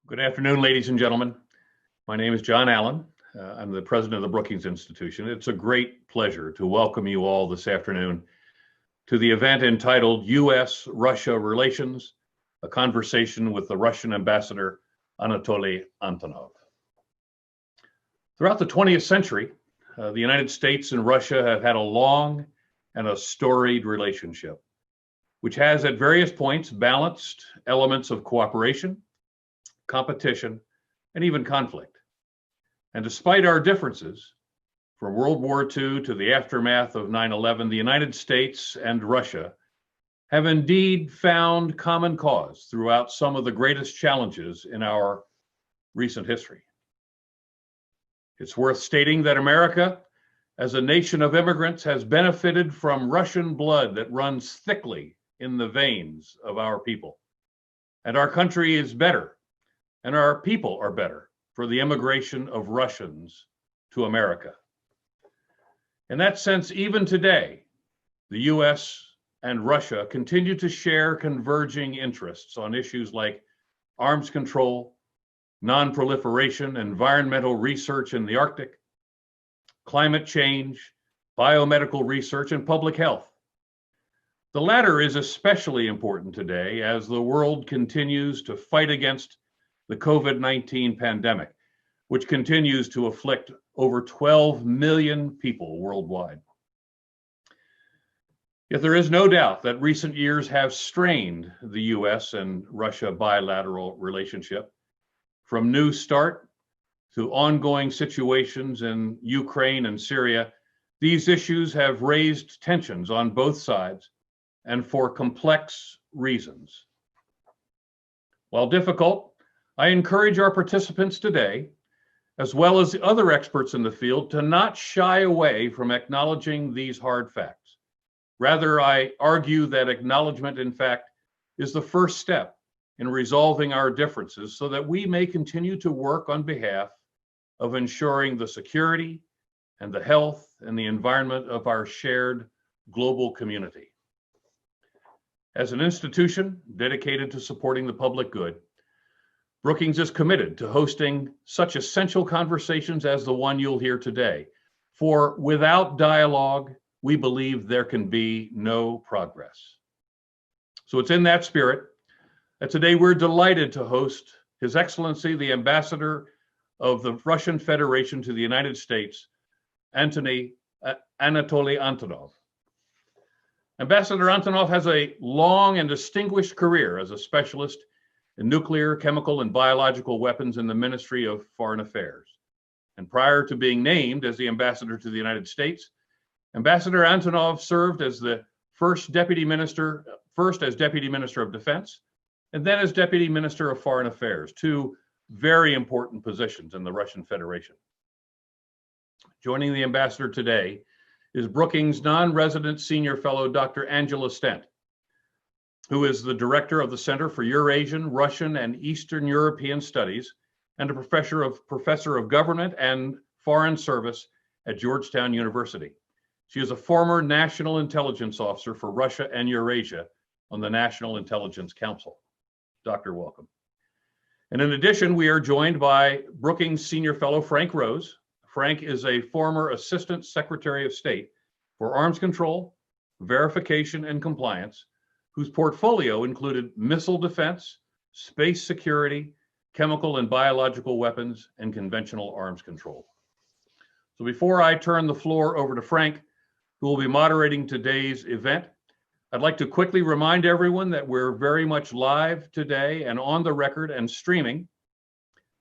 Good afternoon, ladies and gentlemen. My name is John Allen. I'm the president of the Brookings Institution. It's a great pleasure to welcome you all this afternoon to the event entitled U.S. Russia Relations, a conversation with the Russian Ambassador Anatoly Antonov. Throughout the 20th century, the United States and Russia have had a long and a storied relationship, which has at various points balanced elements of cooperation, competition, and even conflict. And despite our differences, from World War II to the aftermath of 9/11, the United States and Russia have indeed found common cause throughout some of the greatest challenges in our recent history. It's worth stating that America, as a nation of immigrants, has benefited from Russian blood that runs thickly in the veins of our people. And our country is better, and our people are better for the immigration of Russians to America. In that sense, even today, the U.S. and Russia continue to share converging interests on issues like arms control, nonproliferation, environmental research in the Arctic, climate change, biomedical research, and public health. The latter is especially important today as the world continues to fight against the COVID-19 pandemic, which continues to afflict over 12 million people worldwide. Yet there is no doubt that recent years have strained the U.S. and Russia bilateral relationship. From New START to ongoing situations in Ukraine and Syria, these issues have raised tensions on both sides and for complex reasons. While difficult, I encourage our participants today, as well as the other experts in the field, to not shy away from acknowledging these hard facts. Rather, I argue that acknowledgement, in fact, is the first step in resolving our differences so that we may continue to work on behalf of ensuring the security and the health and the environment of our shared global community. As an institution dedicated to supporting the public good, Brookings is committed to hosting such essential conversations as the one you'll hear today. For without dialogue, we believe there can be no progress. So it's in that spirit that today we're delighted to host His Excellency, the Ambassador of the Russian Federation to the United States, Anatoly Antonov. Ambassador Antonov has a long and distinguished career as a specialist in nuclear, chemical, and biological weapons in the Ministry of Foreign Affairs. And prior to being named as the ambassador to the United States, Ambassador Antonov served as the first as Deputy Minister of Defense, and then as Deputy Minister of Foreign Affairs, two very important positions in the Russian Federation. Joining the ambassador today is Brookings non-resident senior fellow, Dr. Angela Stent, who is the director of the Center for Eurasian, Russian, and Eastern European Studies and a professor of government and foreign service at Georgetown University. She is a former national intelligence officer for Russia and Eurasia on the National Intelligence Council. Doctor, welcome. And in addition, we are joined by Brookings senior fellow Frank Rose. Frank is a former Assistant Secretary of State for Arms Control, Verification, and Compliance, whose portfolio included missile defense, space security, chemical and biological weapons, and conventional arms control. So before I turn the floor over to Frank, who will be moderating today's event, I'd like to quickly remind everyone that we're very much live today and on the record and streaming.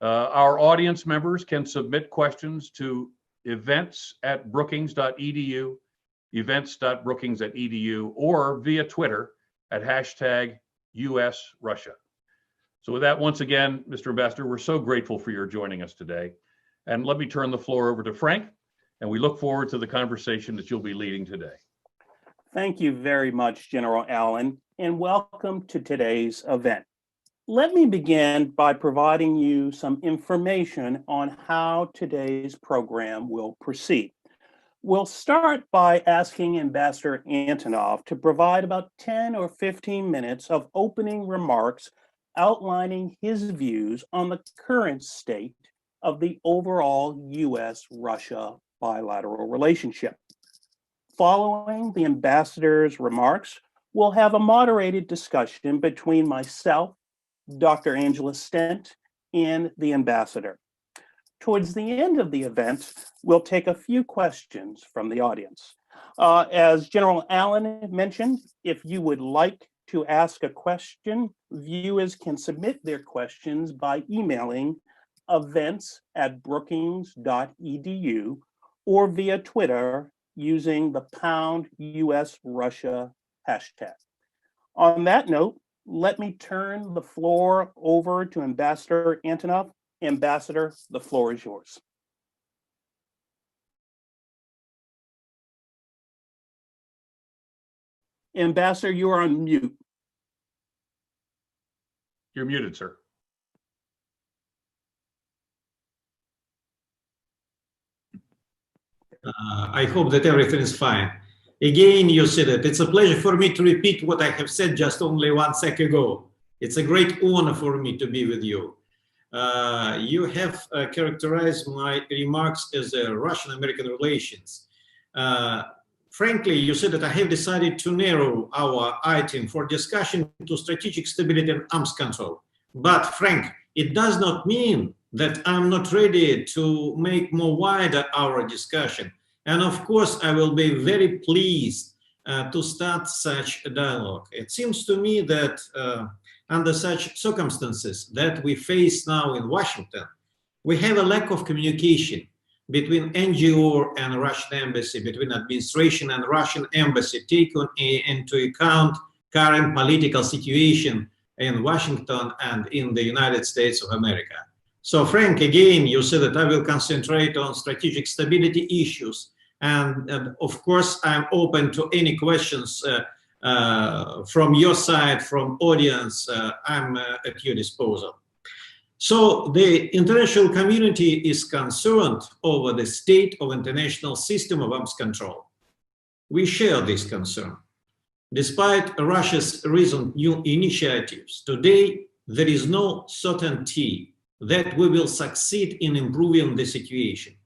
Our audience members can submit questions to events@brookings.edu, events.brookings.edu, or via Twitter at #US Russia. So with that, once again, Mr. Ambassador, we're so grateful for your joining us today. And let me turn the floor over to Frank, and we look forward to the conversation that you'll be leading today. Thank you very much, General Allen, and welcome to today's event. Let me begin by providing you some information on how today's program will proceed. We'll start by asking Ambassador Antonov to provide about 10 or 15 minutes of opening remarks outlining his views on the current state of the overall U.S. Russia bilateral relationship. Following the ambassador's remarks, we'll have a moderated discussion between myself, Dr. Angela Stent, and the ambassador. Towards the end of the event, we'll take a few questions from the audience. As General Allen mentioned, if you would like to ask a question, viewers can submit their questions by emailing events@brookings.edu or via Twitter using the #US Russia hashtag. On that note, let me turn the floor over to Ambassador Antonov. Ambassador, the floor is yours. Ambassador, you are on mute. You're muted, sir. I hope that everything is fine. Again, you said it. It's a pleasure for me to repeat what I have said just only 1 second ago. It's a great honor for me to be with you. You have characterized my remarks as Russian-American relations. Frankly, you said that I have decided to narrow our item for discussion to strategic stability and arms control. But Frank, it does not mean that I'm not ready to make more wider our discussion. And of course, I will be very pleased to start such a dialogue. It seems to me that under such circumstances that we face now in Washington, we have a lack of communication between NGO and Russian embassy, between administration and Russian embassy, taking into account current political situation in Washington and in the United States of America. So Frank, again, you said that I will concentrate on strategic stability issues. And of course, I'm open to any questions from your side, from audience. I'm at your disposal. So the international community is concerned over the state of international system of arms control. We share this concern. Despite Russia's recent new initiatives, today there is no certainty that we will succeed in improving the situation.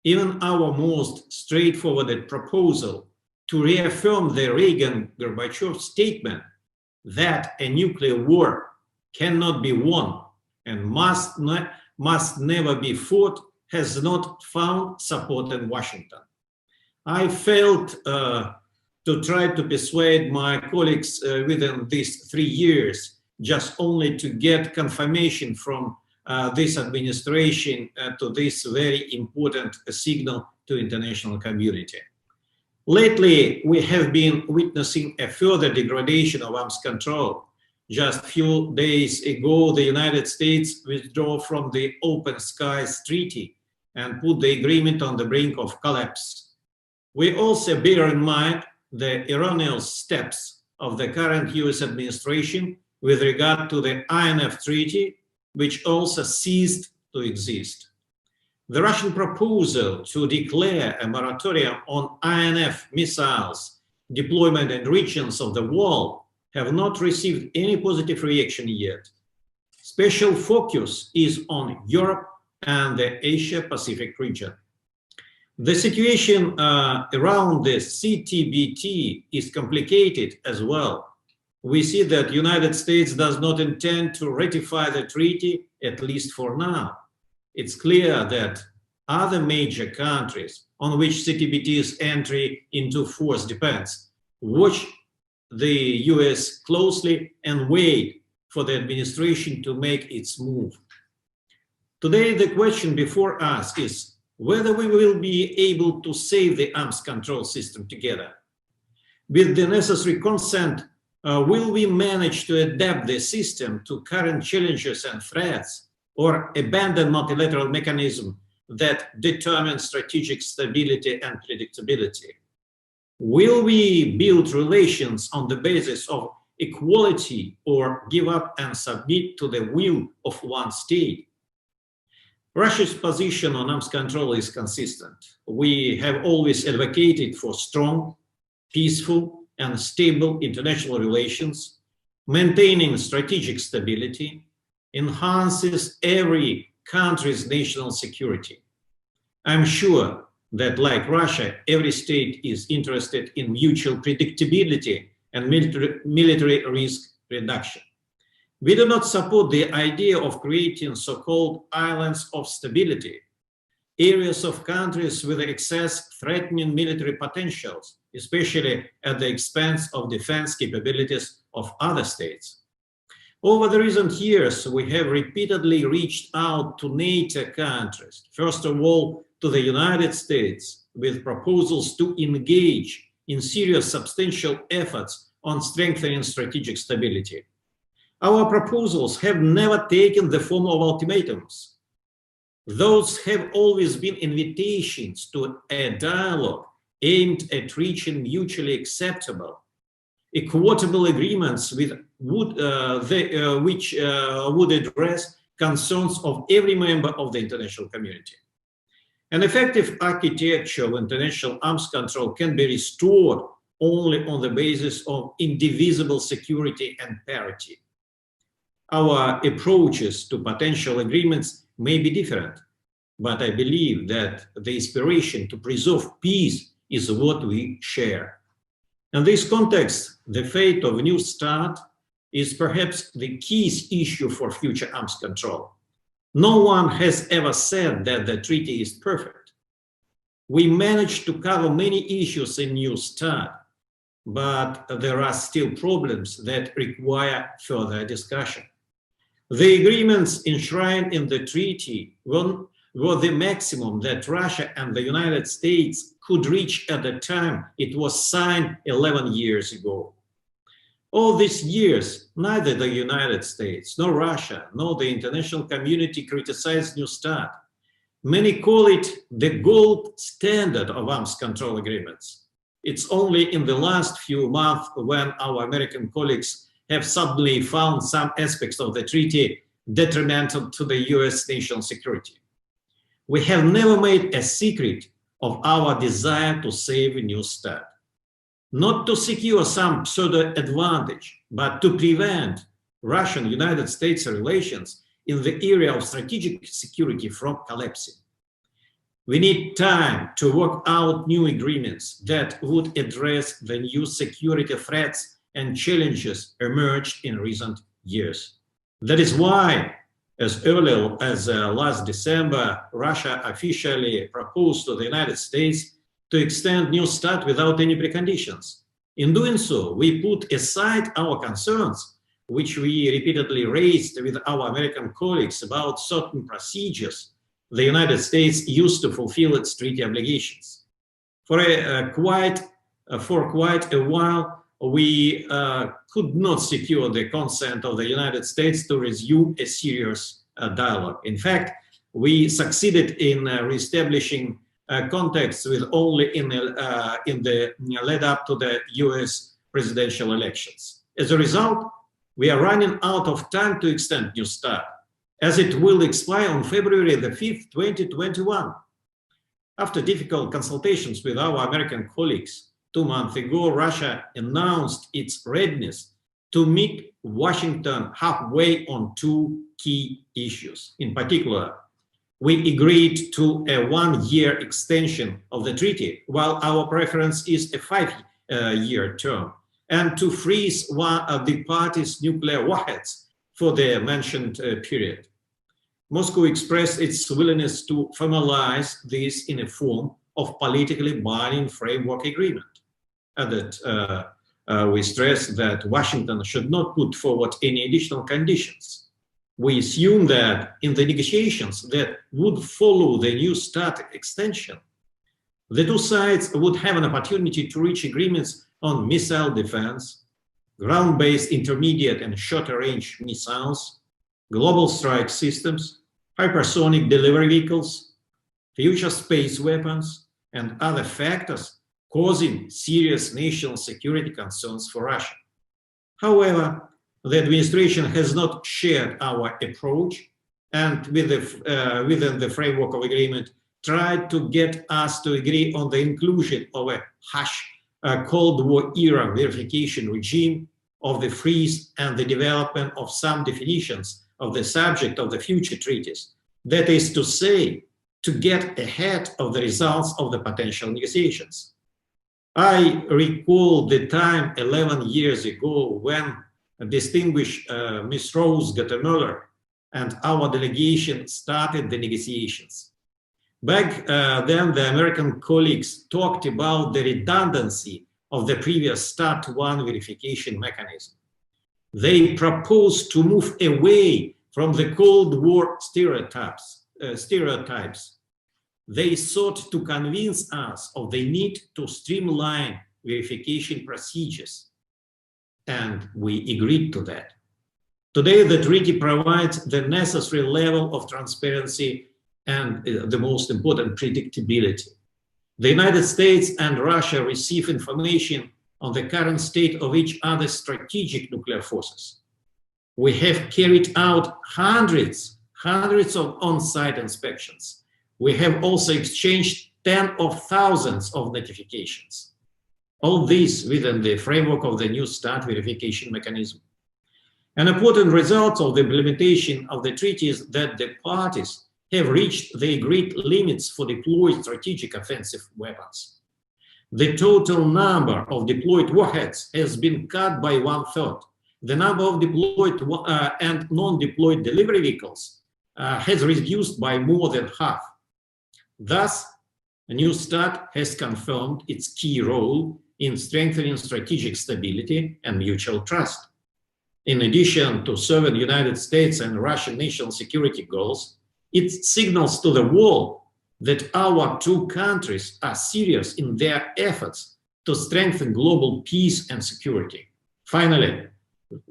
Even our most straightforward proposal to reaffirm the Reagan-Gorbachev statement that a nuclear war cannot be won and must never be fought has not found support in Washington. I failed to try to persuade my colleagues within these 3 years, just only to get confirmation from this administration to this very important signal to international community. Lately, we have been witnessing a further degradation of arms control. Just a few days ago, the United States withdrew from the Open Skies Treaty and put the agreement on the brink of collapse. We also bear in mind the erroneous steps of the current US administration with regard to the INF Treaty, which also ceased to exist. The Russian proposal to declare a moratorium on INF missiles deployment in regions of the world have not received any positive reaction yet. Special focus is on Europe and the Asia-Pacific region. The situation around the CTBT is complicated as well. We see that the United States does not intend to ratify the treaty, at least for now. It's clear that other major countries on which CTBT's entry into force depends watch the US closely and wait for the administration to make its move. Today, the question before us is whether we will be able to save the arms control system together. With the necessary consent, will we manage to adapt the system to current challenges and threats, or abandon multilateral mechanism that determine strategic stability and predictability? Will we build relations on the basis of equality or give up and submit to the will of one state? Russia's position on arms control is consistent. We have always advocated for strong, peaceful, and stable international relations. maintaining strategic stability, enhances every country's national security. I'm sure that, like Russia, every state is interested in mutual predictability and military risk reduction. We do not support the idea of creating so-called islands of stability, areas of countries with excess threatening military potentials, especially at the expense of defense capabilities of other states. Over the recent years, we have repeatedly reached out to NATO countries, first of all to the United States, with proposals to engage in serious substantial efforts on strengthening strategic stability. Our proposals have never taken the form of ultimatums. Those have always been invitations to a dialogue aimed at reaching mutually acceptable, equitable agreements which would address concerns of every member of the international community. An effective architecture of international arms control can be restored only on the basis of indivisible security and parity. Our approaches to potential agreements may be different, but I believe that the inspiration to preserve peace is what we share. In this context, the fate of New START is perhaps the key issue for future arms control. No one has ever said that the treaty is perfect. We managed to cover many issues in New START, but there are still problems that require further discussion. The agreements enshrined in the treaty were the maximum that Russia and the United States could reach at the time it was signed 11 years ago. All these years, neither the United States, nor Russia, nor the international community criticized New START. Many call it the gold standard of arms control agreements. It's only in the last few months when our American colleagues have suddenly found some aspects of the treaty detrimental to the US national security. We have never made a secret of our desire to save a New START, not to secure some pseudo advantage, but to prevent Russian-United States relations in the area of strategic security from collapsing. We need time to work out new agreements that would address the new security threats and challenges emerged in recent years. That is why, as early as last December, Russia officially proposed to the United States to extend New START without any preconditions. In doing so, we put aside our concerns, which we repeatedly raised with our American colleagues about certain procedures the United States used to fulfill its treaty obligations. For quite a while, we could not secure the consent of the United States to resume a serious dialogue. In fact, we succeeded in reestablishing contacts with only in the lead up to the US presidential elections. As a result, we are running out of time to extend New START, as it will expire on February the 5th, 2021. After difficult consultations with our American colleagues, 2 months ago, Russia announced its readiness to meet Washington halfway on 2 key issues. In particular, we agreed to a 1-year extension of the treaty, while our preference is a 5-year term, and to freeze one of the parties' nuclear warheads for the mentioned period. Moscow expressed its willingness to formalize this in a form of politically binding framework agreement. And that we stress that Washington should not put forward any additional conditions. We assume that in the negotiations that would follow the New START extension, the 2 sides would have an opportunity to reach agreements on missile defense, ground-based intermediate and shorter-range missiles, global strike systems, hypersonic delivery vehicles, future space weapons, and other factors causing serious national security concerns for Russia. However, the administration has not shared our approach and within the framework of agreement tried to get us to agree on the inclusion of a Cold War era verification regime of the freeze and the development of some definitions of the subject of the future treaties. That is to say, to get ahead of the results of the potential negotiations. I recall the time 11 years ago when distinguished Ms. Rose Gottemoeller and our delegation started the negotiations. Back then, the American colleagues talked about the redundancy of the previous START 1 verification mechanism. They proposed to move away from the Cold War stereotypes. They sought to convince us of the need to streamline verification procedures, and we agreed to that. Today, the treaty provides the necessary level of transparency and the most important, predictability. The United States and Russia receive information on the current state of each other's strategic nuclear forces. We have carried out hundreds of on-site inspections. We have also exchanged tens of thousands of notifications. All this within the framework of the new START verification mechanism. An important result of the implementation of the treaty is that the parties have reached the agreed limits for deployed strategic offensive weapons. The total number of deployed warheads has been cut by 1/3. The number of deployed and non-deployed delivery vehicles has reduced by more than half. Thus, the new START has confirmed its key role in strengthening strategic stability and mutual trust. In addition to serving United States and Russian national security goals, it signals to the world that our two countries are serious in their efforts to strengthen global peace and security. Finally,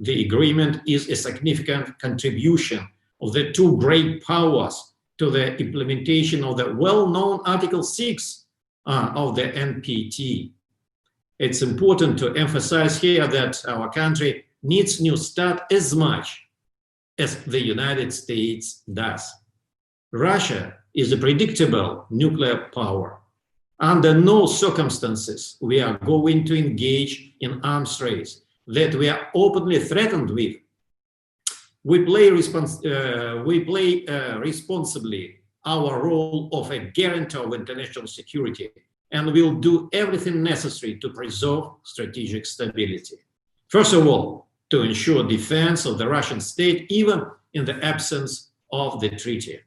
the agreement is a significant contribution of the two great powers to the implementation of the well-known Article 6 of the NPT. It's important to emphasize here that our country needs New START as much as the United States does. Russia is a predictable nuclear power. Under no circumstances we are going to engage in arms race that we are openly threatened with. We play responsibly our role of a guarantor of international security, and will do everything necessary to preserve strategic stability. First of all, to ensure defense of the Russian state, even in the absence of the treaty.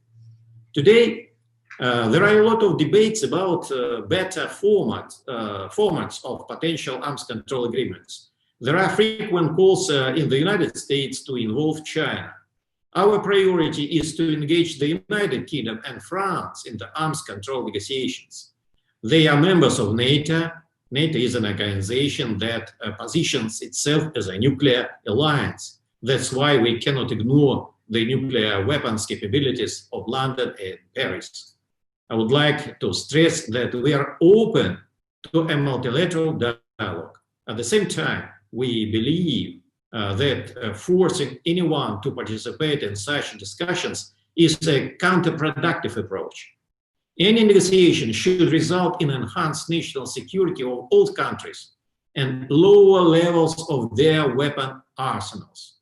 Today, there are a lot of debates about better formats of potential arms control agreements. There are frequent calls in the United States to involve China. Our priority is to engage the United Kingdom and France in the arms control negotiations. They are members of NATO. NATO is an organization that positions itself as a nuclear alliance. That's why we cannot ignore the nuclear weapons capabilities of London and Paris. I would like to stress that we are open to a multilateral dialogue. At the same time, we believe that forcing anyone to participate in such discussions is a counterproductive approach. Any negotiation should result in enhanced national security of all countries and lower levels of their weapon arsenals.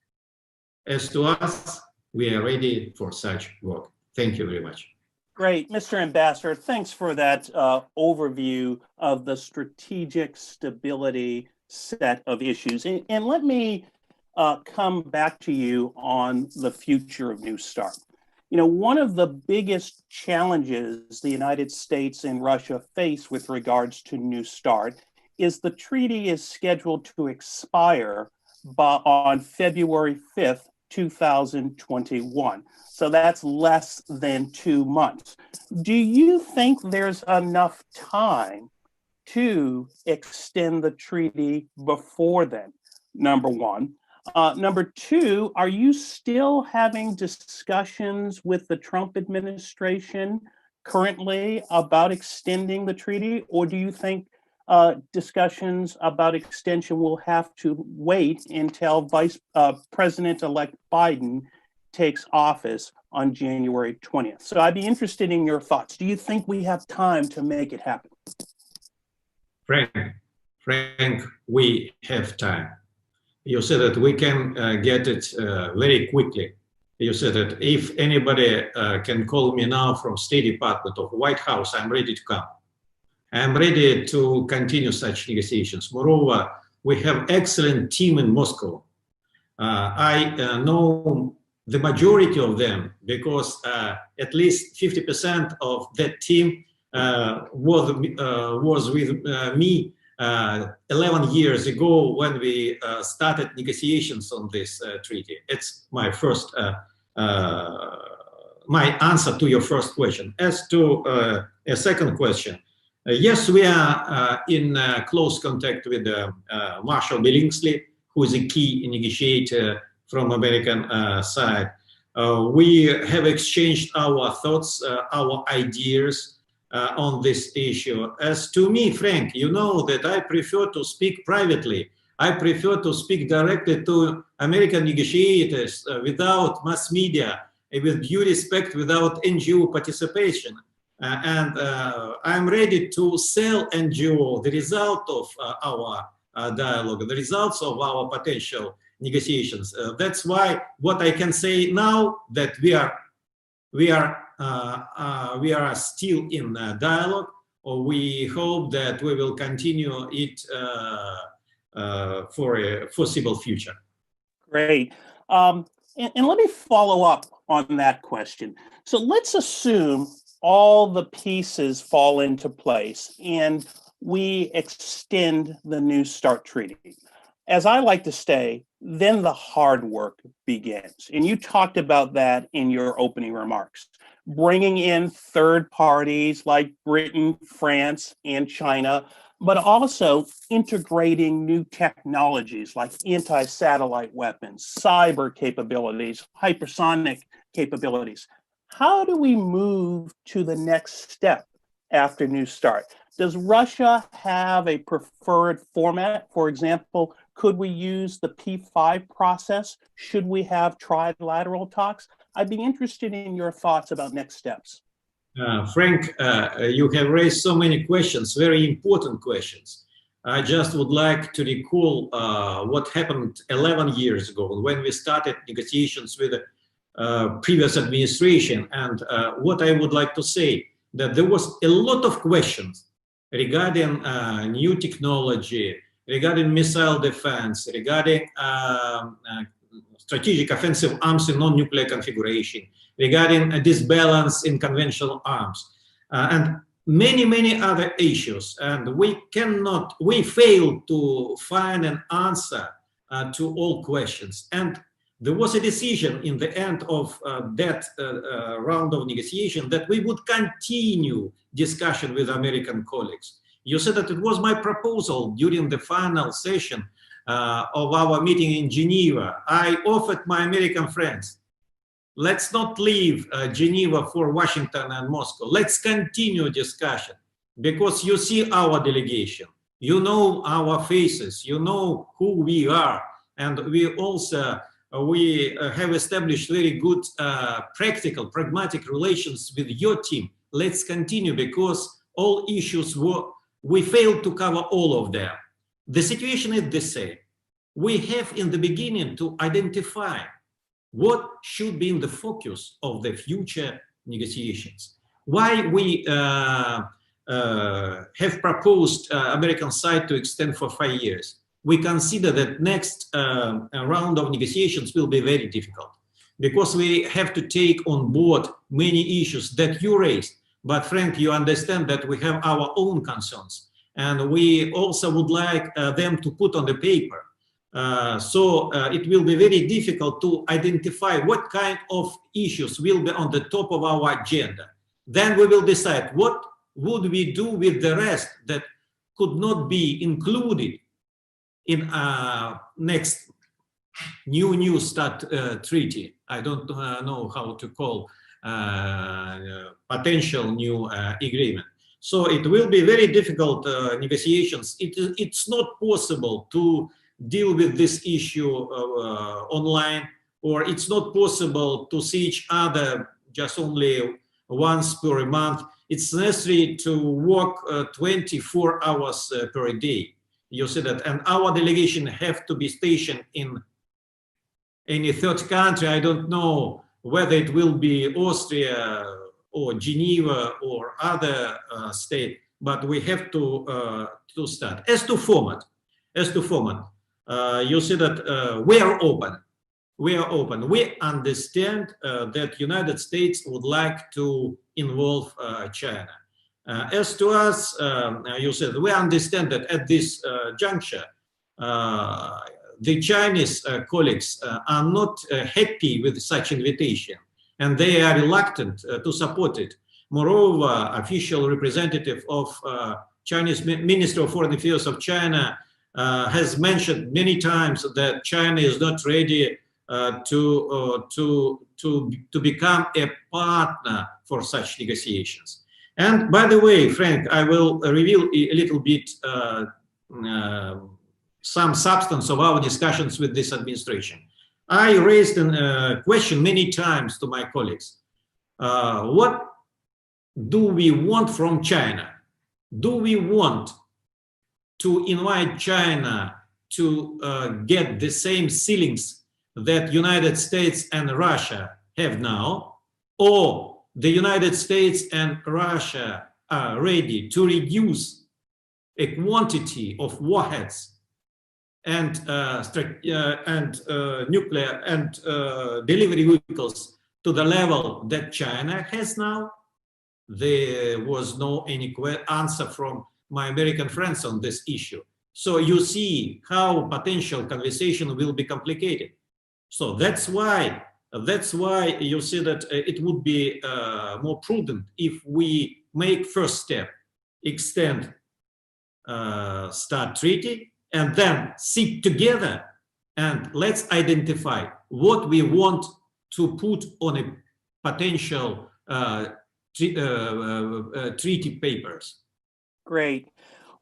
As to us, we are ready for such work. Thank you very much. Great. Mr. Ambassador, thanks for that overview of the strategic stability set of issues. And let me come back to you on the future of New START. You know, one of the biggest challenges the United States and Russia face with regards to New START is the treaty is scheduled to expire on February 5th, 2021. So that's less than 2 months. Do you think there's enough time to extend the treaty before then? Number one. Number two, are you still having discussions with the Trump administration currently about extending the treaty, or do you think discussions about extension will have to wait until President-elect Biden takes office on January 20th? So I'd be interested in your thoughts. Do you think we have time to make it happen? Frank, we have time. You said that we can get it very quickly. You said that if anybody can call me now from State Department or White House, I'm ready to come. I'm ready to continue such negotiations. Moreover, we have excellent team in Moscow. I know the majority of them because at least 50% of that team was with me 11 years ago when we started negotiations on this treaty. It's my first, my answer to your first question. As to a second question, yes, we are in close contact with Marshal Billingsley, who is a key negotiator from American side. We have exchanged our thoughts, our ideas on this issue. As to me, Frank, you know that I prefer to speak privately. I prefer to speak directly to American negotiators without mass media, with due respect, without NGO participation. And I'm ready to sell NGO the result of our dialogue, the results of our potential negotiations. That's why what I can say now that we are still in dialogue, or we hope that we will continue it for a foreseeable future. Great. And let me follow up on that question. So let's assume all the pieces fall into place and we extend the New START treaty. As I like to say, then the hard work begins. And you talked about that in your opening remarks. Bringing in third parties like Britain, France, and China, but also integrating new technologies like anti-satellite weapons, cyber capabilities, hypersonic capabilities. How do we move to the next step after New START? Does Russia have a preferred format? For example, could we use the P5 process? Should we have trilateral talks? I'd be interested in your thoughts about next steps. Frank, you have raised so many questions, very important questions. I just would like to recall what happened 11 years ago when we started negotiations with the previous administration. And what I would like to say, that there was a lot of questions regarding new technology, regarding missile defense, regarding strategic offensive arms in non-nuclear configuration, regarding a disbalance in conventional arms, and many, many other issues. And we failed to find an answer to all questions. And there was a decision in the end of that round of negotiation that we would continue discussion with American colleagues. You said that it was my proposal during the final session of our meeting in Geneva. I offered my American friends, let's not leave Geneva for Washington and Moscow. Let's continue discussion, because you see our delegation, you know our faces, you know who we are, and we also have established very good practical, pragmatic relations with your team. Let's continue, because all issues we failed to cover all of them. The situation is the same. We have in the beginning to identify what should be in the focus of the future negotiations. Why we have proposed American side to extend for 5 years. We consider that next round of negotiations will be very difficult, because we have to take on board many issues that you raised. But Frank, you understand that we have our own concerns, and we also would like them to put on the paper. So it will be very difficult to identify what kind of issues will be on the top of our agenda. Then we will decide what would we do with the rest that could not be included in next New START treaty. I don't know how to call potential new agreement. So it will be very difficult negotiations. It's not possible to deal with this issue online, or it's not possible to see each other just only once per month. It's necessary to work 24 hours per day. you see that, and our delegation have to be stationed in any third country. I don't know whether it will be Austria or Geneva or other state, but we have to start. As to format, you see that we are open. We are open. We understand that United States would like to involve China. As to us, you said, we understand that at this juncture, the Chinese colleagues are not happy with such invitation, and they are reluctant to support it. Moreover, official representative of Chinese Minister of Foreign Affairs of China has mentioned many times that China is not ready to become a partner for such negotiations. And by the way, Frank, I will reveal a little bit some substance of our discussions with this administration. I raised a question many times to my colleagues. What do we want from China? Do we want to invite China to get the same ceilings that United States and Russia have now, or the United States and Russia are ready to reduce a quantity of warheads and nuclear and delivery vehicles to the level that China has now? There was no any answer from my American friends on this issue. So you see how potential conversation will be complicated. So that's why you see that it would be more prudent if we make first step, extend START treaty, and then sit together and let's identify what we want to put on a potential treaty papers. Great.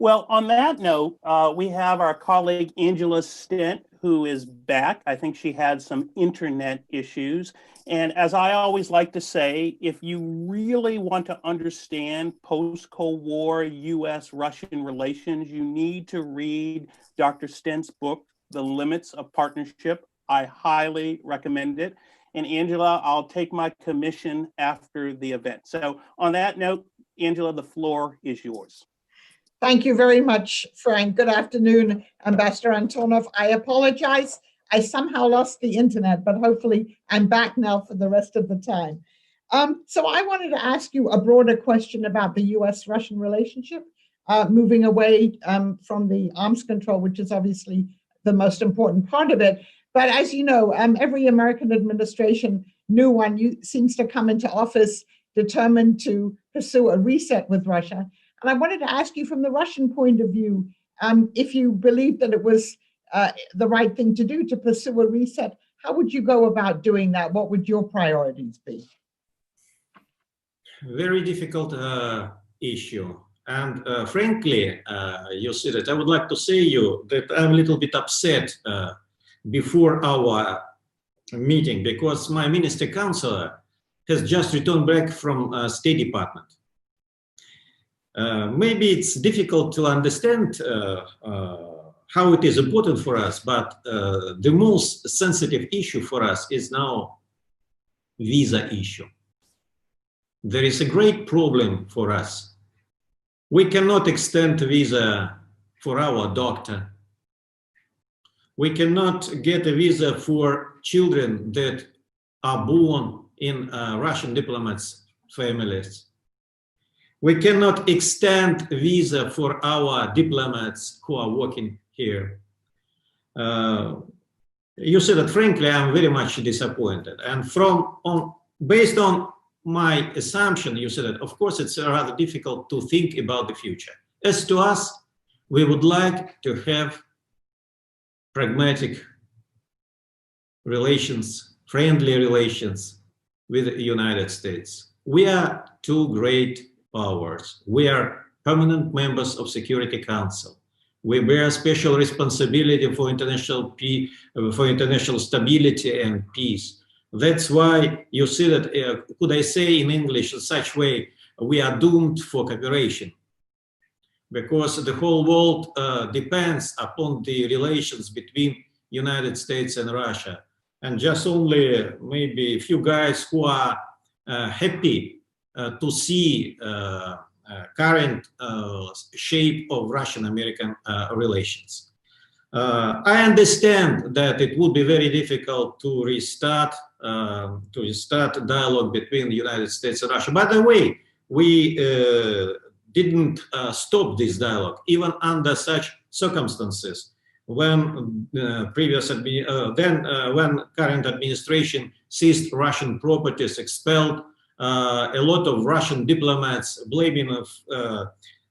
Well, on that note, we have our colleague Angela Stent, who is back. I think she had some internet issues. And as I always like to say, if you really want to understand post-Cold War U.S. Russian relations, you need to read Dr. Stent's book, The Limits of Partnership. I highly recommend it. And Angela, I'll take my commission after the event. So on that note, Angela, the floor is yours. Thank you very much, Frank. Good afternoon, Ambassador Antonov. I apologize. I somehow lost the internet, but hopefully I'm back now for the rest of the time. So I wanted to ask you a broader question about the U.S.-Russian relationship, moving away from the arms control, which is obviously the most important part of it. But as you know, every American administration, new one, seems to come into office determined to pursue a reset with Russia. And I wanted to ask you from the Russian point of view, if you believe that it was the right thing to do to pursue a reset, how would you go about doing that? What would your priorities be? Very difficult issue. And frankly, you see that I would like to say you that I'm a little bit upset before our meeting because my minister counselor has just returned back from State Department. Maybe it's difficult to understand how it is important for us, but the most sensitive issue for us is now visa issue. There is a great problem for us. We cannot extend visa for our doctor. We cannot get a visa for children that are born in Russian diplomats' families. We cannot extend visa for our diplomats who are working here. You said that, frankly, I'm very much disappointed. And based on my assumption, you said that, of course, it's rather difficult to think about the future. As to us, we would like to have pragmatic relations, friendly relations with the United States. We are two great powers. We are permanent members of Security Council. We bear special responsibility for international stability and peace. That's why you see that, could I say in English in such way, we are doomed for cooperation. because the whole world depends upon the relations between United States and Russia. And just only maybe a few guys who are happy to see current shape of Russian-American relations. I understand that it would be very difficult to restart dialogue between the United States and Russia. By the way, we didn't stop this dialogue, even under such circumstances. When when current administration seized Russian properties, expelled a lot of Russian diplomats, blaming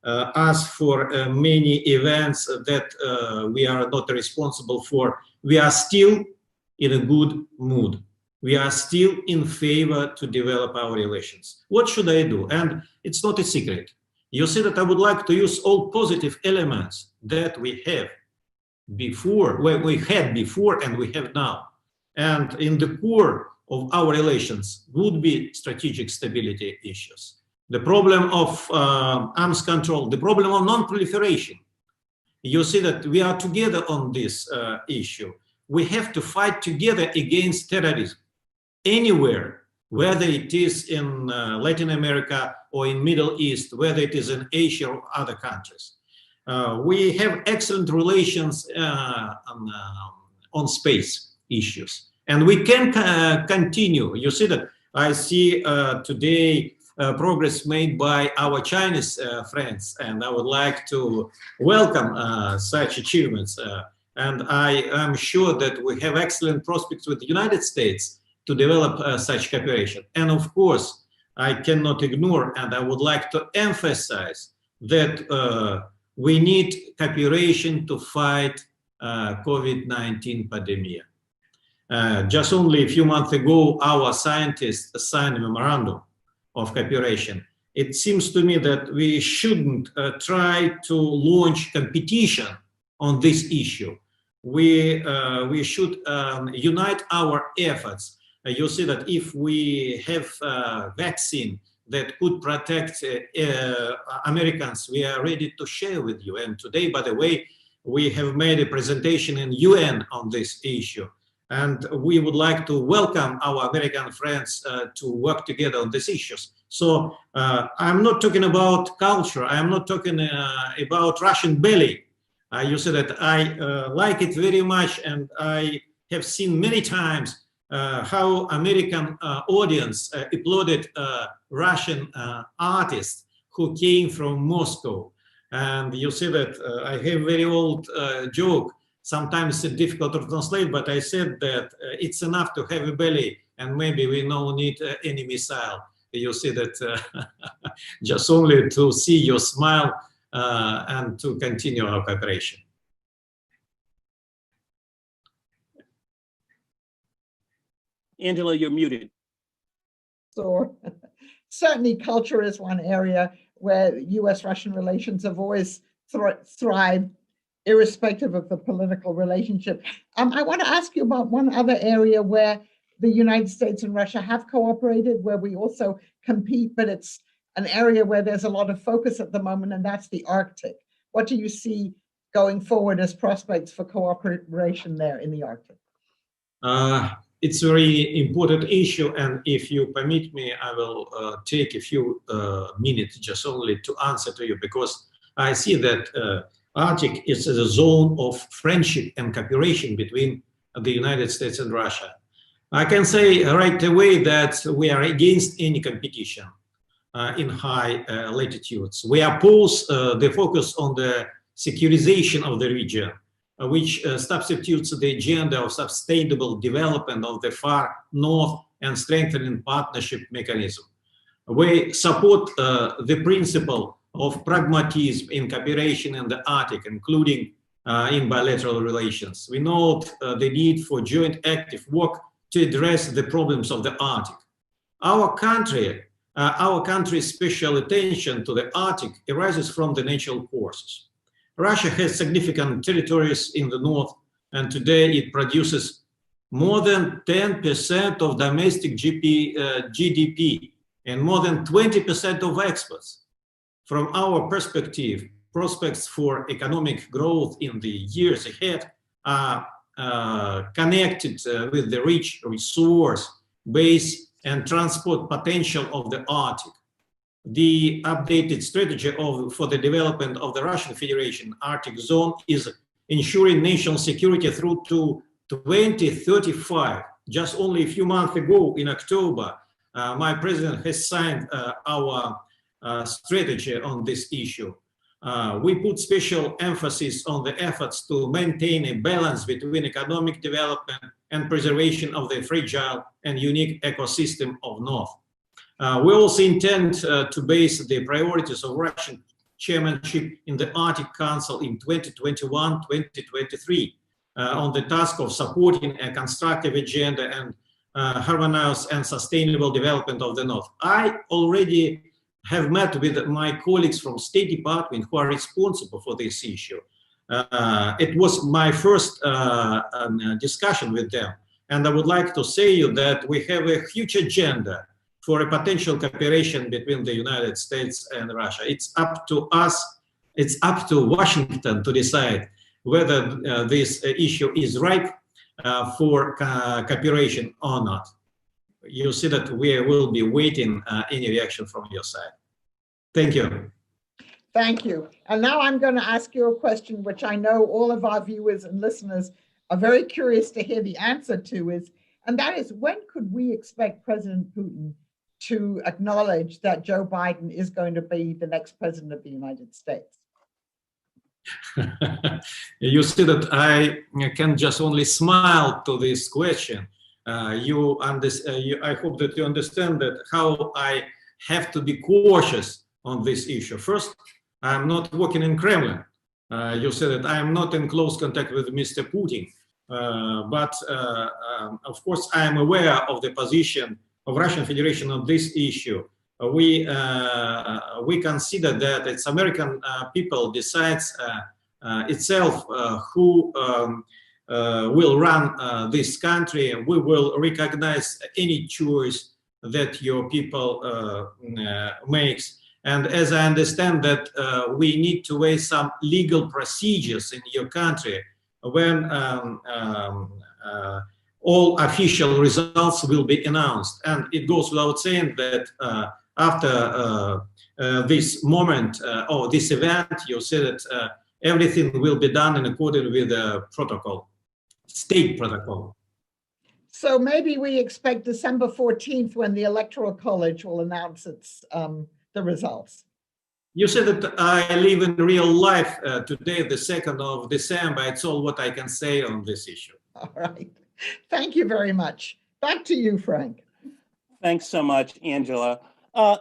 us for many events that we are not responsible for, we are still in a good mood. We are still in favor to develop our relations. What should I do? And it's not a secret. You see that I would like to use all positive elements that we have before, we had before and we have now. And in the core of our relations would be strategic stability issues. The problem of arms control, the problem of non-proliferation. You see that we are together on this issue. We have to fight together against terrorism anywhere, whether it is in Latin America or in Middle East, whether it is in Asia or other countries. We have excellent relations on space issues, and we can continue. You see that I see today progress made by our Chinese friends, and I would like to welcome such achievements. And I am sure that we have excellent prospects with the United States to develop such cooperation. And of course, I cannot ignore, and I would like to emphasize that we need cooperation to fight COVID-19 pandemic. Just only a few months ago, our scientists signed a memorandum of cooperation. It seems to me that we shouldn't try to launch competition on this issue. We should unite our efforts. You see that if we have a vaccine that could protect Americans, we are ready to share with you. And today, by the way, we have made a presentation in UN on this issue. And we would like to welcome our American friends to work together on these issues. So I'm not talking about culture. I'm not talking about Russian belly. You see that I like it very much, and I have seen many times how American audience applauded Russian artists who came from Moscow. And you see that I have very old joke. Sometimes it's difficult to translate, but I said that it's enough to have a belly, and maybe we don't need any missile. You see that just only to see your smile and to continue our cooperation. Angela, you're muted. So certainly culture is one area where U.S.-Russian relations have always thrived, irrespective of the political relationship. I want to ask you about one other area where the United States and Russia have cooperated, where we also compete, but it's an area where there's a lot of focus at the moment, and that's the Arctic. What do you see going forward as prospects for cooperation there in the Arctic? It's a very important issue, and if you permit me, I will take a few minutes just only to answer to you, because I see that Arctic is a zone of friendship and cooperation between the United States and Russia. I can say right away that we are against any competition in high latitudes. We oppose the focus on the securization of the region, which substitutes the agenda of sustainable development of the far north and strengthening partnership mechanism. We support the principle of pragmatism in cooperation in the Arctic, including in bilateral relations. We note the need for joint active work to address the problems of the Arctic. Our country's special attention to the Arctic arises from the natural forces. Russia has significant territories in the north, and today it produces more than 10% of domestic GDP and more than 20% of exports. From our perspective, prospects for economic growth in the years ahead are connected with the rich resource base and transport potential of the Arctic. The updated strategy for the development of the Russian Federation Arctic zone is ensuring national security through to 2035. Just only a few months ago in October, my president has signed our strategy on this issue. We put special emphasis on the efforts to maintain a balance between economic development and preservation of the fragile and unique ecosystem of North. We also intend to base the priorities of Russian chairmanship in the Arctic Council in 2021-2023 on the task of supporting a constructive agenda and harmonious and sustainable development of the North. I already have met with my colleagues from State Department who are responsible for this issue. It was my first discussion with them, and I would like to say you that we have a huge agenda for a potential cooperation between the United States and Russia. It's up to us, it's up to Washington to decide whether this issue is ripe for cooperation or not. You see that we will be waiting any reaction from your side. Thank you. Thank you. And now I'm going to ask you a question, which I know all of our viewers and listeners are very curious to hear the answer to, and that is, when could we expect President Putin to acknowledge that Joe Biden is going to be the next president of the United States? You see that I can just only smile to this question. I hope that you understand that how I have to be cautious on this issue. First, I'm not working in Kremlin. You said that I am not in close contact with Mr. Putin, but of course I am aware of the position of Russian Federation on this issue. We consider that it's American people decides itself who will run this country. We will recognize any choice that your people makes. And as I understand that we need to weigh some legal procedures in your country when all official results will be announced. And it goes without saying that after this moment or this event, you say that everything will be done in accordance with the protocol, state protocol. So maybe we expect December 14th when the Electoral College will announce its the results. You said that I live in real life today, the 2nd of December. It's all what I can say on this issue. All right. Thank you very much. Back to you, Frank. Thanks so much, Angela.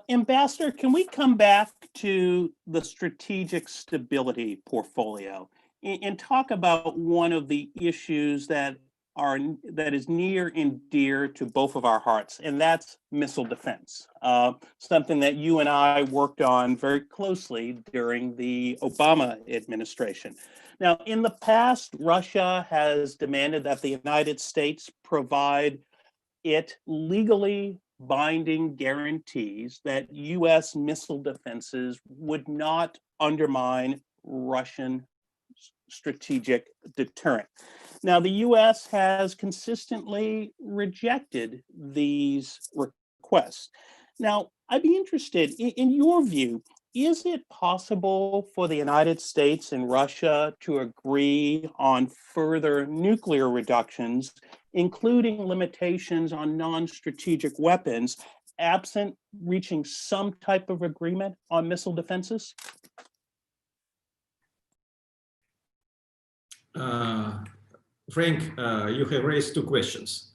Ambassador, can we come back to the strategic stability portfolio and talk about one of the issues that is near and dear to both of our hearts, and that's missile defense, something that you and I worked on very closely during the Obama administration. Now, in the past, Russia has demanded that the United States provide it legally binding guarantees that U.S. missile defenses would not undermine Russian strategic deterrent. Now, the U.S. has consistently rejected these requests. Now, I'd be interested in your view, is it possible for the United States and Russia to agree on further nuclear reductions, including limitations on non-strategic weapons, absent reaching some type of agreement on missile defenses? Frank, you have raised two questions.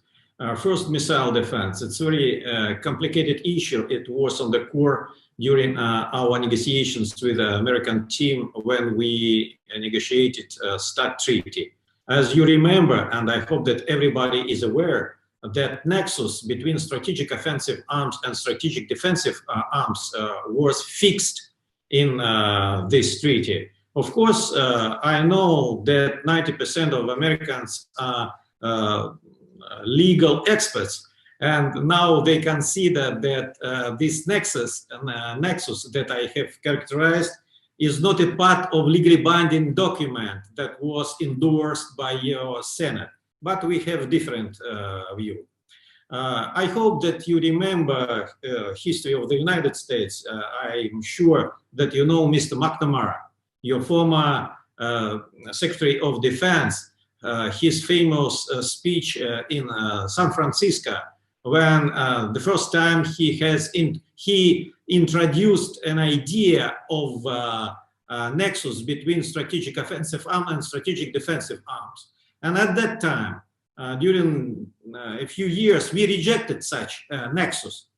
First, missile defense. It's a very complicated issue. It was on the core during our negotiations with the American team when we negotiated START treaty. As you remember, and I hope that everybody is aware, that nexus between strategic offensive arms and strategic defensive arms was fixed in this treaty. Of course, I know that 90% of Americans are legal experts, and now they consider that this nexus that I have characterized is not a part of legally binding document that was endorsed by your Senate, but we have different view. I hope that you remember history of the United States. I'm sure that you know Mr. McNamara, your former Secretary of Defense, his famous speech in San Francisco, when the first time he introduced an idea of nexus between strategic offensive arms and strategic defensive arms. And at that time, during a few years, we rejected such nexus.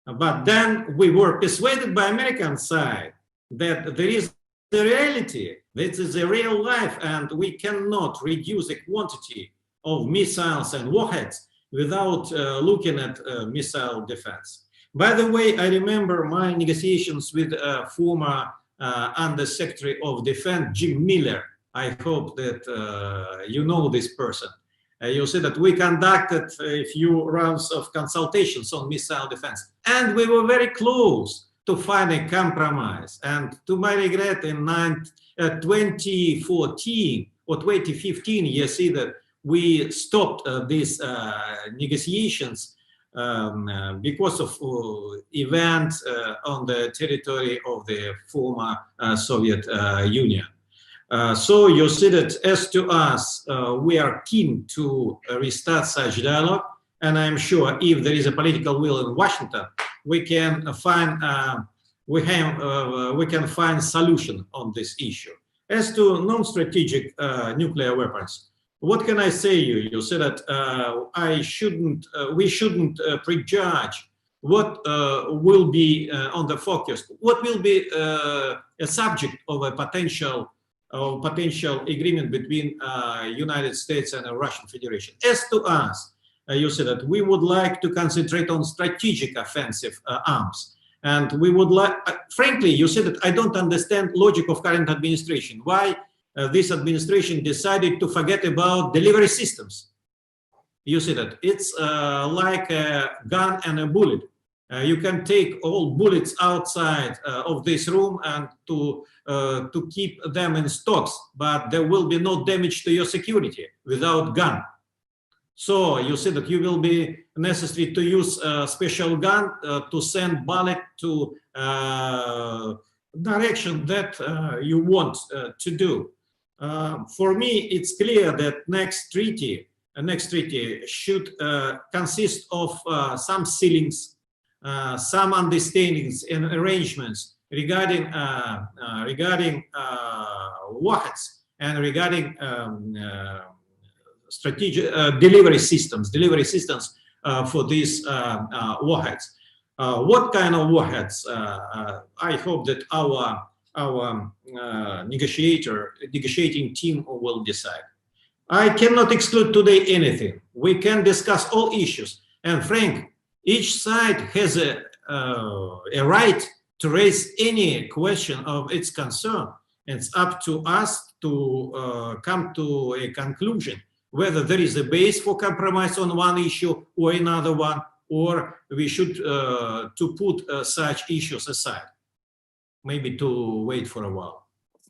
But then we were persuaded by American side that there is the reality, this is a real life, and we cannot reduce the quantity of missiles and warheads without looking at missile defense. By the way, I remember my negotiations with former Under Secretary of Defense, Jim Miller. I hope that you know this person. You see that we conducted a few rounds of consultations on missile defense, and we were very close to find a compromise. And to my regret, in 2014 or 2015, you see that we stopped these negotiations because of events on the territory of the former Soviet Union. So you see that as to us, we are keen to restart such dialogue, and I'm sure if there is a political will in Washington, we can find solution on this issue. As to non-strategic nuclear weapons, what can I say you? You say that we shouldn't prejudge what will be on the focus, what will be a subject of a potential agreement between United States and the Russian Federation. As to us, you say that we would like to concentrate on strategic offensive arms. And we would like, frankly, you said that I don't understand logic of current administration. Why this administration decided to forget about delivery systems? You see that it's like a gun and a bullet. You can take all bullets outside of this room and to keep them in stocks, but there will be no damage to your security without gun. So you see that you will be necessary to use a special gun to send bullet to direction that you want to do. For me, it's clear that next treaty should consist of some ceilings, some understandings and arrangements regarding warheads and regarding strategic delivery systems for these warheads. What kind of warheads? I hope that our negotiating team will decide. I cannot exclude today anything. We can discuss all issues. And Frank, each side has a right to raise any question of its concern. It's up to us to come to a conclusion whether there is a base for compromise on one issue or another one, or we should to put such issues aside, maybe to wait for a while.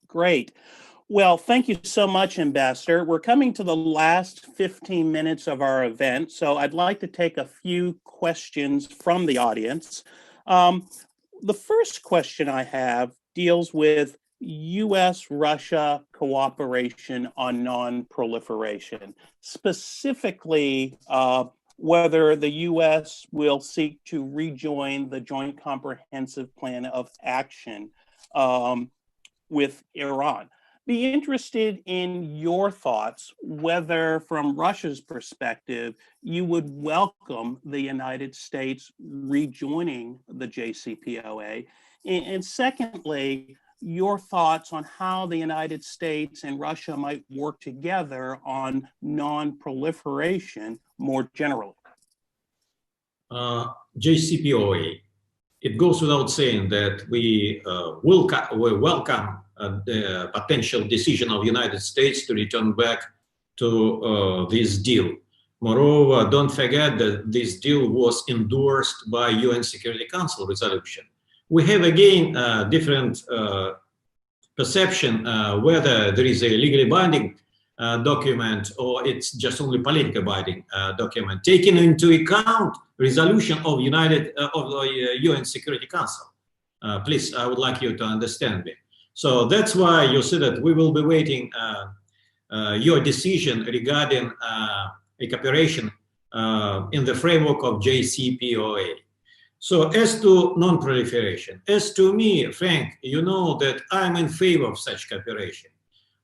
Great. Well, thank you so much, Ambassador. We're coming to the last 15 minutes of our event, so I'd like to take a few questions from the audience. The first question I have deals with U.S. Russia cooperation on non-proliferation, specifically whether the U.S. will seek to rejoin the Joint Comprehensive Plan of Action with Iran. Be interested in your thoughts, whether from Russia's perspective, you would welcome the United States rejoining the JCPOA. And secondly, your thoughts on how the United States and Russia might work together on non-proliferation more generally. JCPOA, it goes without saying that we welcome the potential decision of the United States to return back to this deal. Moreover, don't forget that this deal was endorsed by UN Security Council resolution. We have again different perception whether there is a legally binding document or it's just only politically binding document, taking into account resolution of the UN Security Council. Please, I would like you to understand me. So that's why you see that we will be waiting your decision regarding a cooperation in the framework of JCPOA. So as to non-proliferation, as to me, Frank, you know that I'm in favor of such cooperation.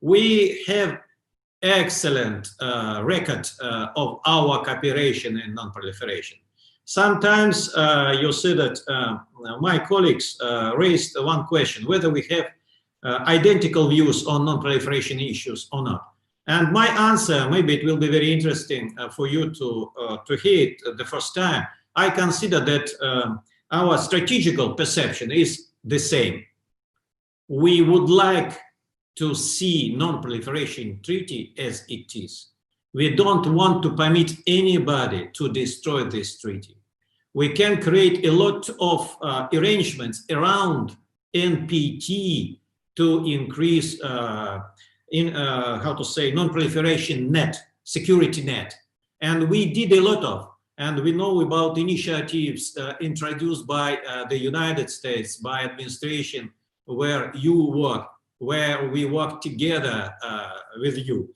We have excellent record of our cooperation in non-proliferation. Sometimes you see that my colleagues raised one question, whether we have identical views on non-proliferation issues or not. And my answer, maybe it will be very interesting for you to hear it the first time. I consider that our strategical perception is the same. We would like to see non-proliferation treaty as it is. We don't want to permit anybody to destroy this treaty. We can create a lot of arrangements around NPT to increase non-proliferation net, security net. And we did a lot of, and we know about initiatives introduced by the United States, by administration, where you work, where we work together with you.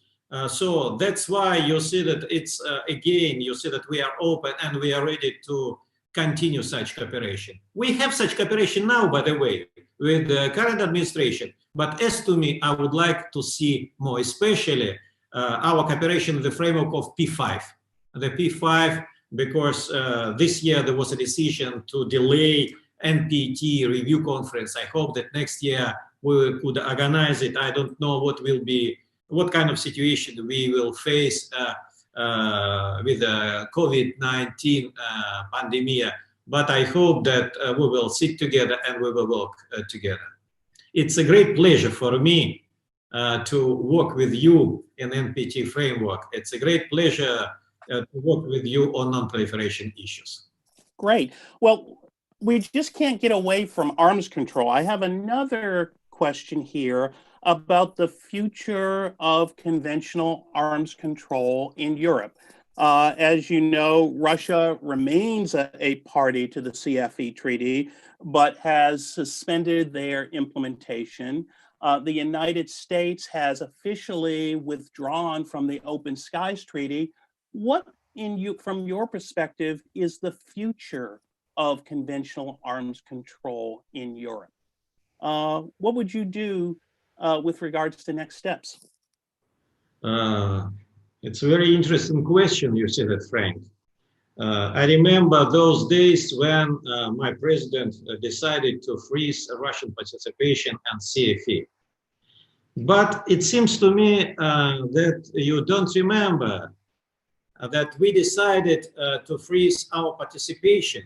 So that's why you see that it's, again, you see that we are open and we are ready to continue such cooperation. We have such cooperation now, by the way, with the current administration. But as to me, I would like to see more, especially our cooperation in the framework of P5. The P5, because this year there was a decision to delay NPT review conference. I hope that next year we could organize it. I don't know what kind of situation we will face with the COVID-19 pandemic, but I hope that we will sit together and we will work together. It's a great pleasure for me to work with you in NPT framework. It's a great pleasure to work with you on non-proliferation issues. Great. Well, we just can't get away from arms control. I have another question here about the future of conventional arms control in Europe. As you know, Russia remains a party to the CFE treaty, but has suspended their implementation. The United States has officially withdrawn from the Open Skies Treaty. What, from your perspective, is the future of conventional arms control in Europe? What would you do with regards to next steps? It's a very interesting question, you said that, Frank. I remember those days when my president decided to freeze Russian participation in CFE. But it seems to me that you don't remember that we decided to freeze our participation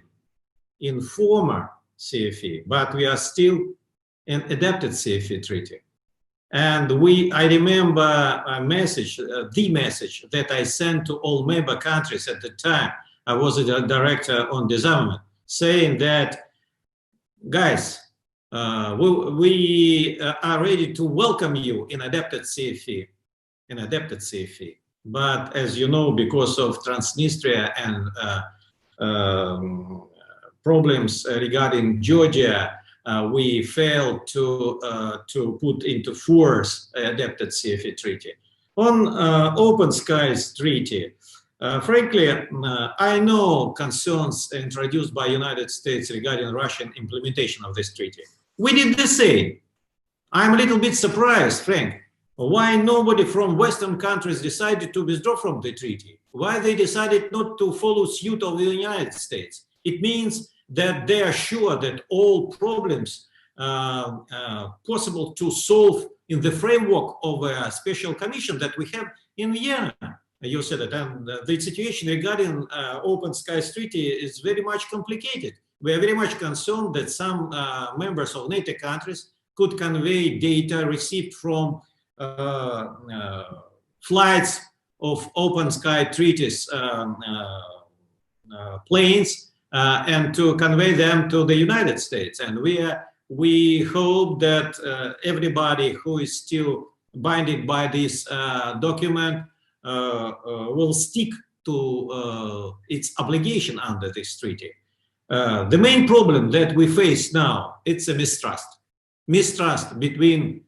in former CFE, but we are still in adapted CFE treaty. And I remember a message, the message that I sent to all member countries at the time. I was the director on disarmament, saying that, guys, we are ready to welcome you in adapted CFE, But as you know, because of Transnistria and problems regarding Georgia, we failed to put into force adapted CFE treaty. On Open Skies Treaty, frankly, I know concerns introduced by United States regarding Russian implementation of this treaty. We did the same. I'm a little bit surprised, Frank, why nobody from Western countries decided to withdraw from the treaty. Why they decided not to follow suit of the United States. It means that they are sure that all problems possible to solve in the framework of a special commission that we have in Vienna. You said that, and the situation regarding Open Skies Treaty is very much complicated. We are very much concerned that some members of NATO countries could convey data received from flights of Open Sky Treaties planes and to convey them to the United States. And we are we hope that everybody who is still binded by this document will stick to its obligation under this treaty. The main problem that we face now, it's a mistrust between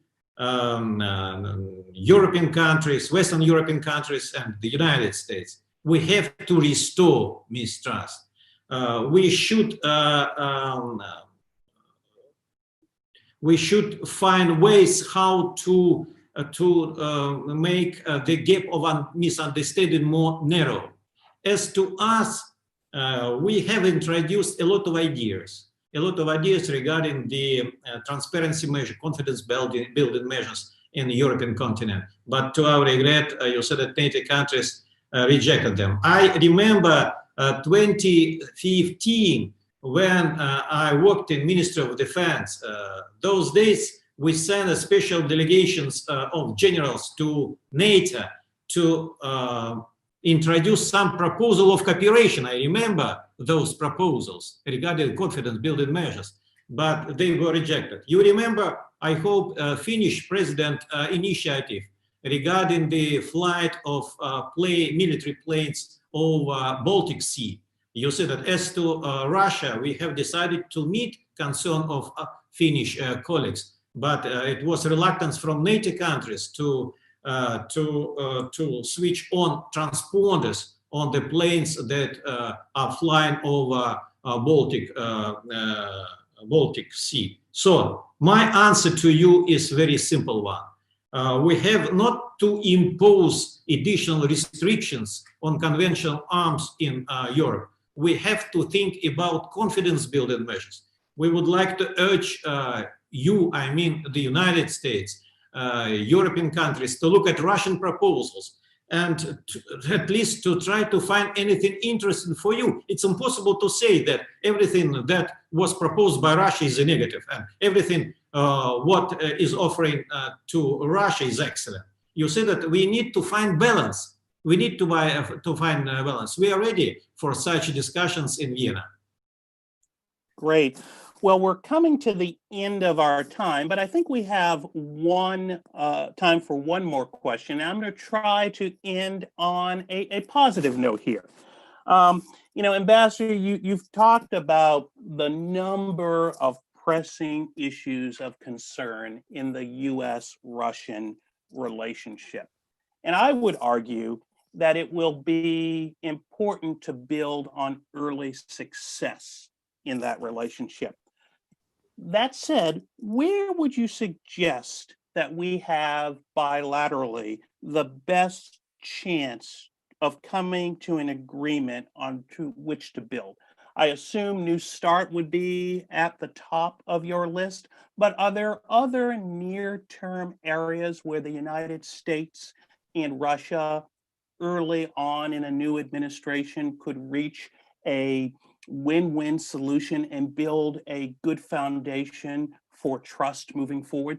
European countries, Western European countries, and the United States. We have to restore mistrust. We should find ways how to make the gap of misunderstanding more narrow. As to us, we have introduced a lot of ideas regarding the transparency measure, confidence building measures in the European continent. But to our regret, you said that NATO countries rejected them. I remember 2015 when I worked in Ministry of Defense. Those days, we sent a special delegations of generals to NATO to introduce some proposal of cooperation. I remember those proposals regarding confidence building measures, but they were rejected. You remember, I hope, Finnish president initiative regarding the flight of military planes over Baltic Sea. You said that as to Russia, we have decided to meet concern of Finnish colleagues, but it was reluctance from NATO countries to switch on transponders on the planes that are flying over Baltic Sea. So my answer to you is very simple one. We have not to impose additional restrictions on conventional arms in Europe. We have to think about confidence building measures. We would like to urge you, I mean the United States, European countries, to look at Russian proposals and at least to try to find anything interesting for you. It's impossible to say that everything that was proposed by Russia is a negative and everything what is offering to Russia is excellent. You say that we need to find balance. We need to find balance. We are ready for such discussions in Vienna. Great. Well, we're coming to the end of our time, but I think we have time for one more question. I'm going to try to end on a positive note here. Ambassador, you've talked about the number of pressing issues of concern in the U.S.-Russian relationship. And I would argue that it will be important to build on early success in that relationship. That said, where would you suggest that we have bilaterally the best chance of coming to an agreement on to which to build? I assume New START would be at the top of your list, but are there other near-term areas where the United States and Russia early on in a new administration could reach a win-win solution and build a good foundation for trust moving forward?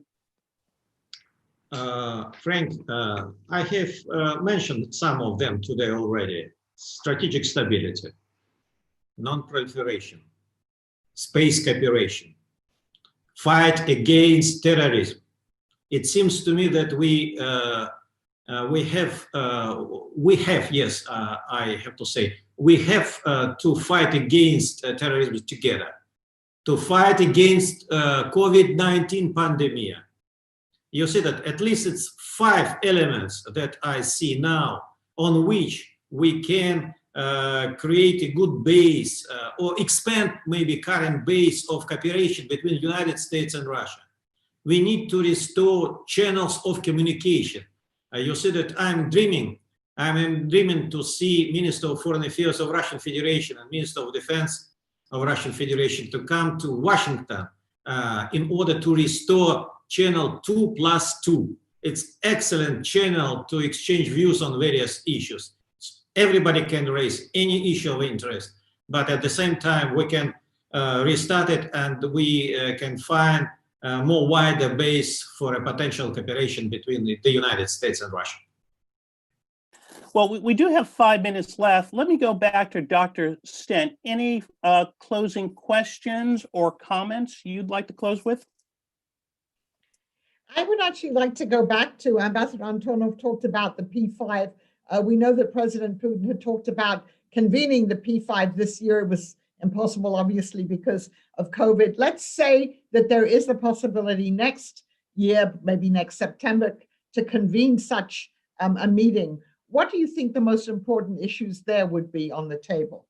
Frank, I have mentioned some of them today already. Strategic stability, non-proliferation, space cooperation, fight against terrorism. It seems to me that we have, yes, I have to say, we have to fight against terrorism together, to fight against COVID-19 pandemic. You see that at least it's 5 elements that I see now on which we can create a good base or expand maybe current base of cooperation between the United States and Russia. We need to restore channels of communication. You see that I'm dreaming to see Minister of Foreign Affairs of Russian Federation and Minister of Defense of Russian Federation to come to Washington in order to restore channel 2+2. It's excellent channel to exchange views on various issues. Everybody can raise any issue of interest, but at the same time we can restart it and we can find a more wider base for a potential cooperation between the United States and Russia. Well, we do have 5 minutes left. Let me go back to Dr. Stent. Any closing questions or comments you'd like to close with? I would actually like to go back to Ambassador Antonov talked about the P5. We know that President Putin had talked about convening the P5 this year. It was impossible, obviously, because of COVID. Let's say that there is a possibility next year, maybe next September, to convene such a meeting. What do you think the most important issues there would be on the table?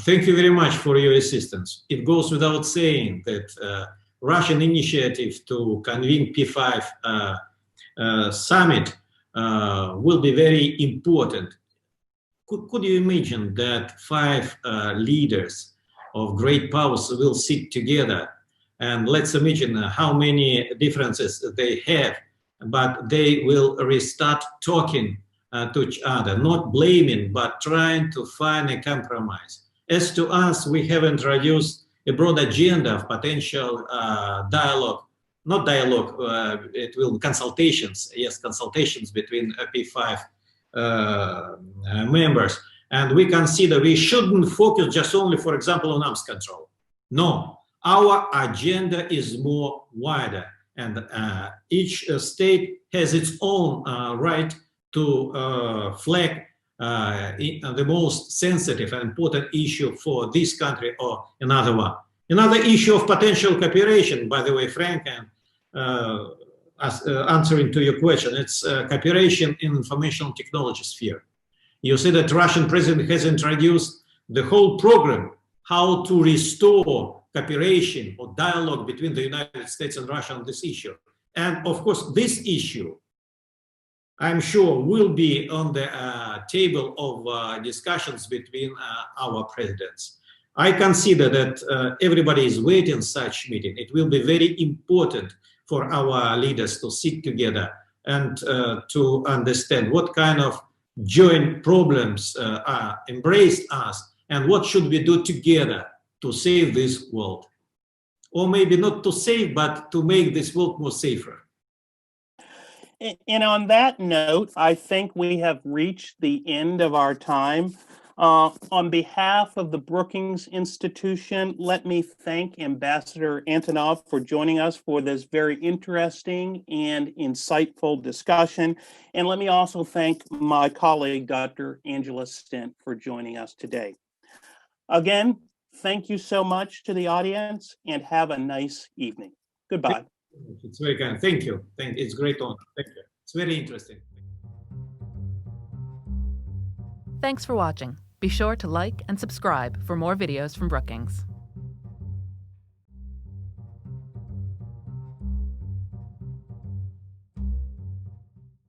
Thank you very much for your assistance. It goes without saying that Russian initiative to convene P5 summit will be very important. Could you imagine that 5 leaders of great powers will sit together, and let's imagine how many differences they have, but they will restart talking to each other, not blaming, but trying to find a compromise. As to us, we have introduced a broad agenda of potential dialogue, not dialogue, it will be consultations, yes, consultations between P5 members. And we consider we shouldn't focus just only, for example, on arms control. No, our agenda is more wider, and each state has its own right to flag the most sensitive and important issue for this country or another one. Another issue of potential cooperation, by the way, Frank, and answering to your question, it's cooperation in information technology sphere. You see that Russian president has introduced the whole program, how to restore cooperation or dialogue between the United States and Russia on this issue. And of course, this issue, I'm sure, will be on the table of discussions between our presidents. I consider that everybody is waiting such meeting. It will be very important for our leaders to sit together and to understand what kind of joint problems embrace us and what should we do together to save this world. Or maybe not to save, but to make this world more safer. And on that note, I think we have reached the end of our time. On behalf of the Brookings Institution, let me thank Ambassador Antonov for joining us for this very interesting and insightful discussion. And let me also thank my colleague, Dr. Angela Stent, for joining us today. Again, thank you so much to the audience, and have a nice evening. Goodbye. It's very kind. Thank you. It's a great honor. Thank you. It's very interesting. Thanks for watching. Be sure to like and subscribe for more videos from Brookings.